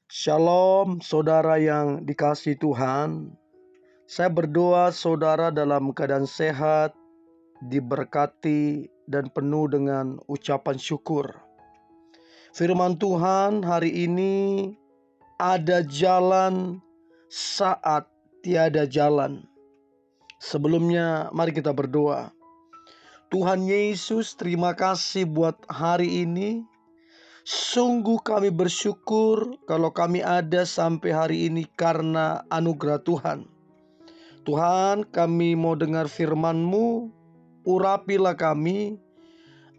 Shalom saudara yang dikasihi Tuhan. Saya berdoa saudara dalam keadaan sehat, diberkati dan penuh dengan ucapan syukur. Firman Tuhan hari ini, ada jalan saat tiada jalan. Sebelumnya mari kita berdoa. Tuhan Yesus, terima kasih buat hari ini. Sungguh kami bersyukur kalau kami ada sampai hari ini karena anugerah Tuhan. Tuhan, kami mau dengar firman-Mu, urapilah kami,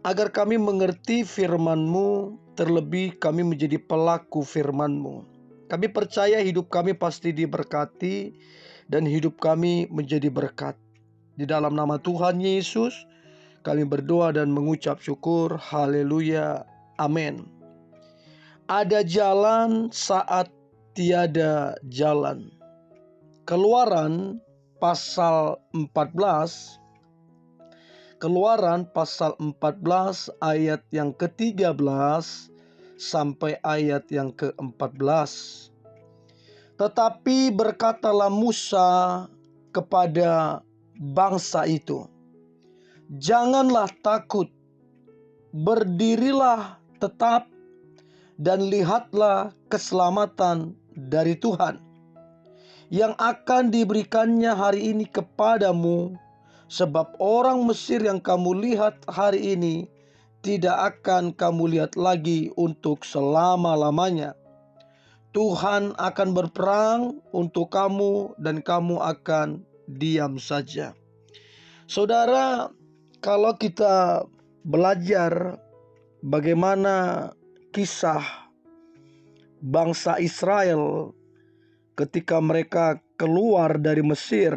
agar kami mengerti firman-Mu, terlebih kami menjadi pelaku firman-Mu. Kami percaya hidup kami pasti diberkati, dan hidup kami menjadi berkat. Di dalam nama Tuhan Yesus, kami berdoa dan mengucap syukur. Haleluya. Amin. Ada jalan saat tiada jalan. Keluaran pasal 14. Keluaran pasal 14 ayat yang ke-13 sampai ayat yang ke-14. Tetapi berkatalah Musa kepada bangsa itu, "Janganlah takut, berdirilah tetap dan lihatlah keselamatan dari Tuhan yang akan diberikannya hari ini kepadamu, sebab orang Mesir yang kamu lihat hari ini tidak akan kamu lihat lagi untuk selama-lamanya. Tuhan akan berperang untuk kamu dan kamu akan diam saja." Saudara, kalau kita belajar bagaimana kisah bangsa Israel ketika mereka keluar dari Mesir,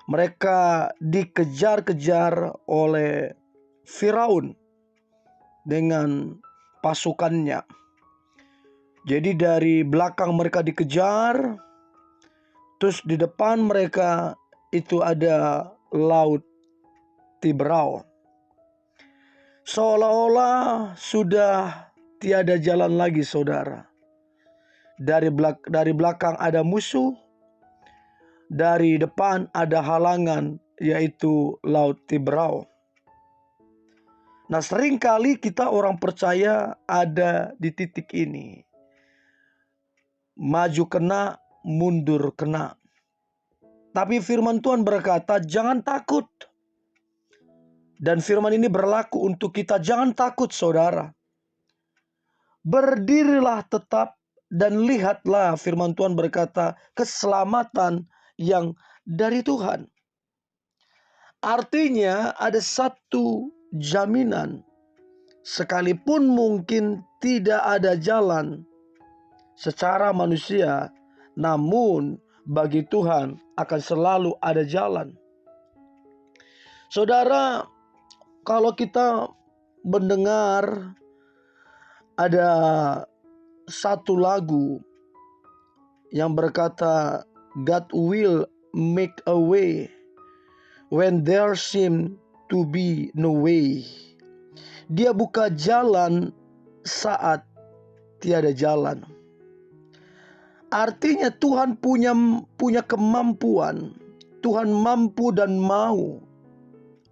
mereka dikejar-kejar oleh Firaun dengan pasukannya. Jadi dari belakang mereka dikejar, terus di depan mereka itu ada laut Tiberau. Seolah-olah sudah tiada jalan lagi, saudara. Dari belakang ada musuh, dari depan ada halangan, yaitu laut Tiberau. Nah, seringkali kita orang percaya ada di titik ini. Maju kena, mundur kena. Tapi firman Tuhan berkata, jangan takut. Dan firman ini berlaku untuk kita. Jangan takut, saudara. Berdirilah tetap dan lihatlah, firman Tuhan berkata, keselamatan yang dari Tuhan. Artinya ada satu jaminan. Sekalipun mungkin tidak ada jalan secara manusia, namun bagi Tuhan akan selalu ada jalan. Saudara, kalau kita mendengar ada satu lagu yang berkata, God will make a way when there seem to be no way. Dia buka jalan saat tiada jalan. Artinya Tuhan punya kemampuan. Tuhan mampu dan mau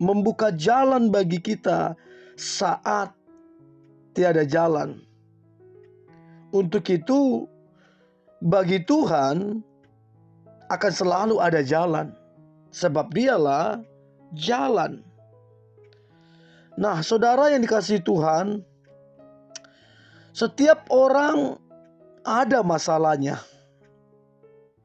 membuka jalan bagi kita saat tiada jalan. Untuk itu, bagi Tuhan akan selalu ada jalan, sebab Dialah jalan. Nah, saudara yang dikasihi Tuhan, setiap orang ada masalahnya.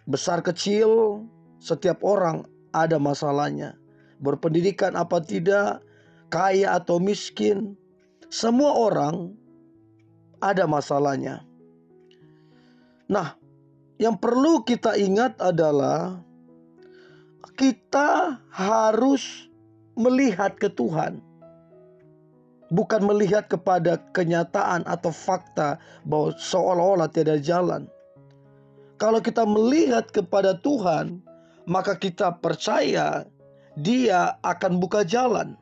Besar kecil, setiap orang ada masalahnya. Berpendidikan apa tidak, kaya atau miskin, semua orang ada masalahnya. Nah, yang perlu kita ingat adalah kita harus melihat ke Tuhan, bukan melihat kepada kenyataan atau fakta bahwa seolah-olah tiada jalan. Kalau kita melihat kepada Tuhan, maka kita percaya Dia akan buka jalan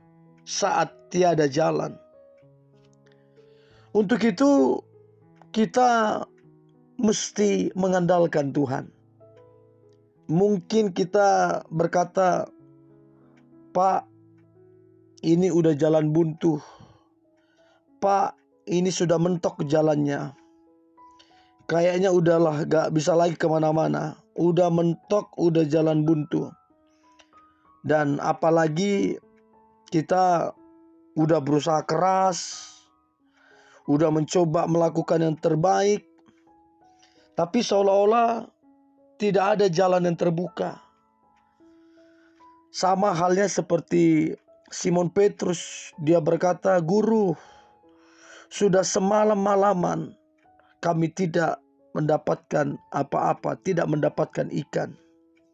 saat tiada jalan. Untuk itu kita mesti mengandalkan Tuhan. Mungkin kita berkata, Pak, ini udah jalan buntu. Pak, ini sudah mentok jalannya. Kayaknya udahlah gak bisa lagi kemana-mana. Udah mentok, udah jalan buntu. Dan apalagi kita udah berusaha keras, udah mencoba melakukan yang terbaik, tapi seolah-olah tidak ada jalan yang terbuka. Sama halnya seperti Simon Petrus, dia berkata, Guru, sudah semalam-malaman kami tidak mendapatkan apa-apa, tidak mendapatkan ikan.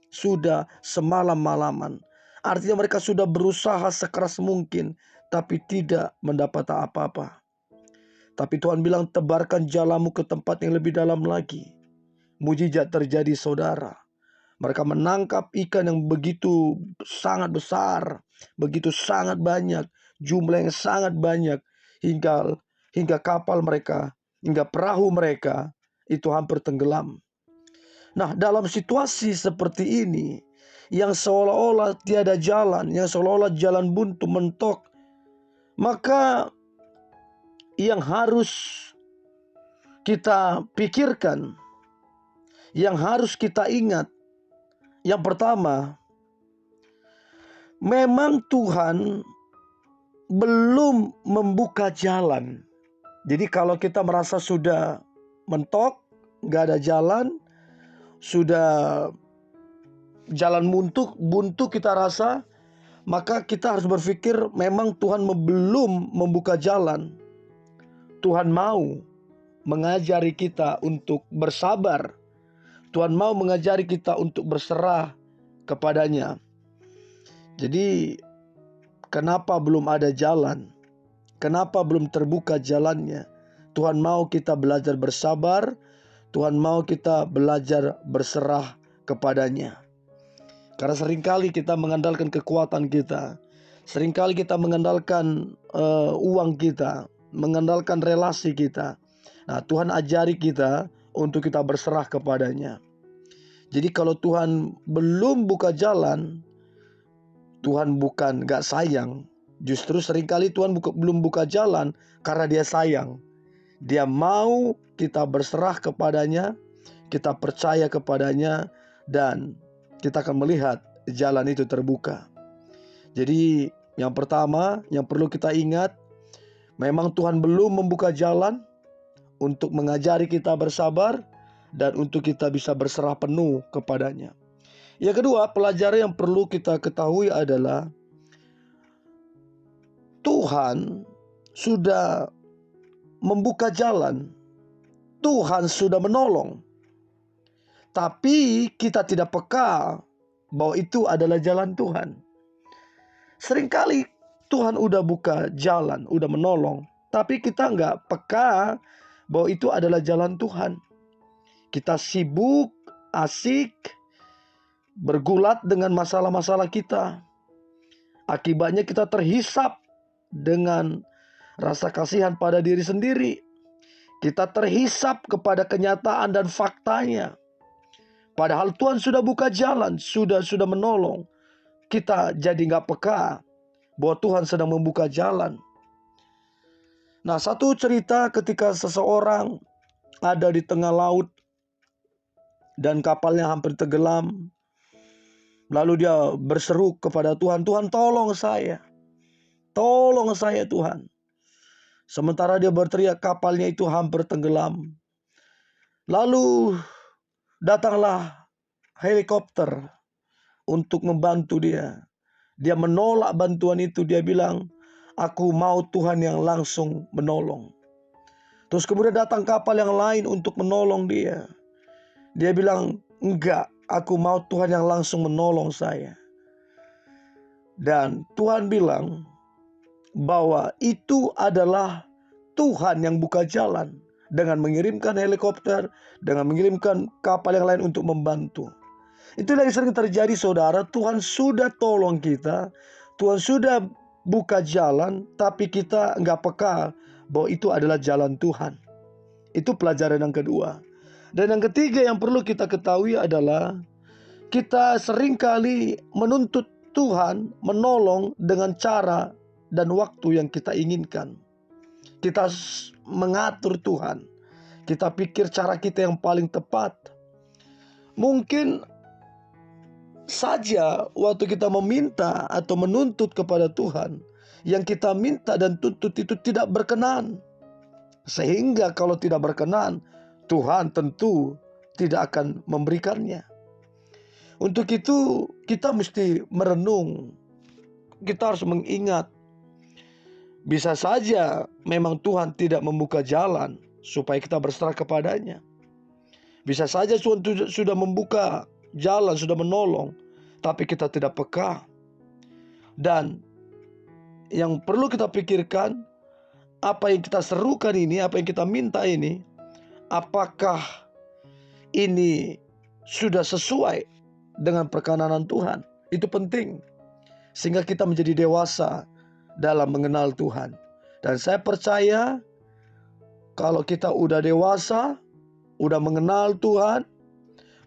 Sudah semalam-malaman. Artinya mereka sudah berusaha sekeras mungkin, tapi tidak mendapat apa-apa. Tapi Tuhan bilang, tebarkan jalamu ke tempat yang lebih dalam lagi. Mujizat terjadi, saudara. Mereka menangkap ikan yang begitu sangat besar, begitu sangat banyak, jumlah yang sangat banyak, hingga kapal mereka, hingga perahu mereka itu hampir tenggelam. Nah, dalam situasi seperti ini, yang seolah-olah tiada jalan, yang seolah-olah jalan buntu mentok, maka yang harus kita pikirkan, yang harus kita ingat, yang pertama, memang Tuhan belum membuka jalan. Jadi kalau kita merasa sudah mentok, gak ada jalan, sudah jalan buntu kita rasa, maka kita harus berpikir memang Tuhan belum membuka jalan. Tuhan mau mengajari kita untuk bersabar. Tuhan mau mengajari kita untuk berserah kepadanya. Jadi kenapa belum ada jalan? Kenapa belum terbuka jalannya? Tuhan mau kita belajar bersabar. Tuhan mau kita belajar berserah kepadanya. Karena seringkali kita mengandalkan kekuatan kita. Seringkali kita mengandalkan uang kita, mengandalkan relasi kita. Nah, Tuhan ajari kita untuk kita berserah kepadanya. Jadi kalau Tuhan belum buka jalan, Tuhan bukan gak sayang. Justru seringkali Tuhan belum buka jalan karena dia sayang. Dia mau kita berserah kepadanya, kita percaya kepadanya, dan kita akan melihat jalan itu terbuka. Jadi yang pertama yang perlu kita ingat, memang Tuhan belum membuka jalan untuk mengajari kita bersabar dan untuk kita bisa berserah penuh kepadanya. Yang kedua, pelajaran yang perlu kita ketahui adalah Tuhan sudah membuka jalan. Tuhan sudah menolong. Tapi kita tidak peka bahwa itu adalah jalan Tuhan. Seringkali Tuhan udah buka jalan, udah menolong, tapi kita nggak peka bahwa itu adalah jalan Tuhan. Kita sibuk, asik, bergulat dengan masalah-masalah kita. Akibatnya kita terhisap dengan rasa kasihan pada diri sendiri. Kita terhisap kepada kenyataan dan faktanya. Padahal Tuhan sudah buka jalan, sudah menolong. Kita jadi nggak peka bahwa Tuhan sedang membuka jalan. Nah, satu cerita ketika seseorang ada di tengah laut dan kapalnya hampir tenggelam. Lalu dia berseru kepada Tuhan, Tuhan tolong saya. Tolong saya Tuhan. Sementara dia berteriak, kapalnya itu hampir tenggelam. Lalu datanglah helikopter untuk membantu dia. Dia menolak bantuan itu. Dia bilang, aku mau Tuhan yang langsung menolong. Terus kemudian datang kapal yang lain untuk menolong dia. Dia bilang, enggak, aku mau Tuhan yang langsung menolong saya. Dan Tuhan bilang bahwa itu adalah Tuhan yang buka jalan dengan mengirimkan helikopter, dengan mengirimkan kapal yang lain untuk membantu. Itu yang sering terjadi, saudara. Tuhan sudah tolong kita, Tuhan sudah buka jalan, tapi kita nggak peka bahwa itu adalah jalan Tuhan. Itu pelajaran yang kedua. Dan yang ketiga yang perlu kita ketahui adalah kita seringkali menuntut Tuhan menolong dengan cara dan waktu yang kita inginkan. Kita mengatur Tuhan. Kita pikir cara kita yang paling tepat. Mungkin saja waktu kita meminta atau menuntut kepada Tuhan, yang kita minta dan tuntut itu tidak berkenan. Sehingga kalau tidak berkenan, Tuhan tentu tidak akan memberikannya. Untuk itu kita mesti merenung. Kita harus mengingat, bisa saja memang Tuhan tidak membuka jalan supaya kita berserah kepadanya. Bisa saja Tuhan sudah membuka jalan, sudah menolong, tapi kita tidak peka. Dan yang perlu kita pikirkan, apa yang kita serukan ini, apa yang kita minta ini, apakah ini sudah sesuai dengan perkenanan Tuhan? Itu penting, sehingga kita menjadi dewasa dalam mengenal Tuhan. Dan saya percaya kalau kita udah dewasa, udah mengenal Tuhan,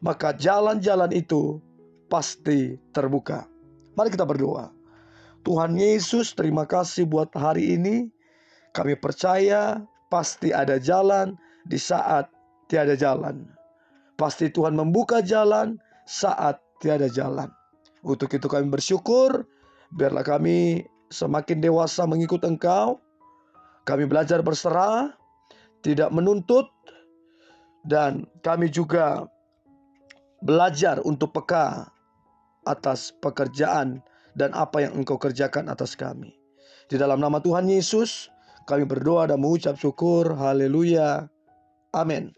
maka jalan-jalan itu pasti terbuka. Mari kita berdoa. Tuhan Yesus, terima kasih buat hari ini. Kami percaya pasti ada jalan di saat tiada jalan. Pasti Tuhan membuka jalan saat tiada jalan. Untuk itu kami bersyukur. Biarlah kami semakin dewasa mengikut Engkau. Kami belajar berserah, tidak menuntut. Dan kami juga belajar untuk peka atas pekerjaan dan apa yang Engkau kerjakan atas kami. Di dalam nama Tuhan Yesus, kami berdoa dan mengucap syukur. Haleluya. Amin.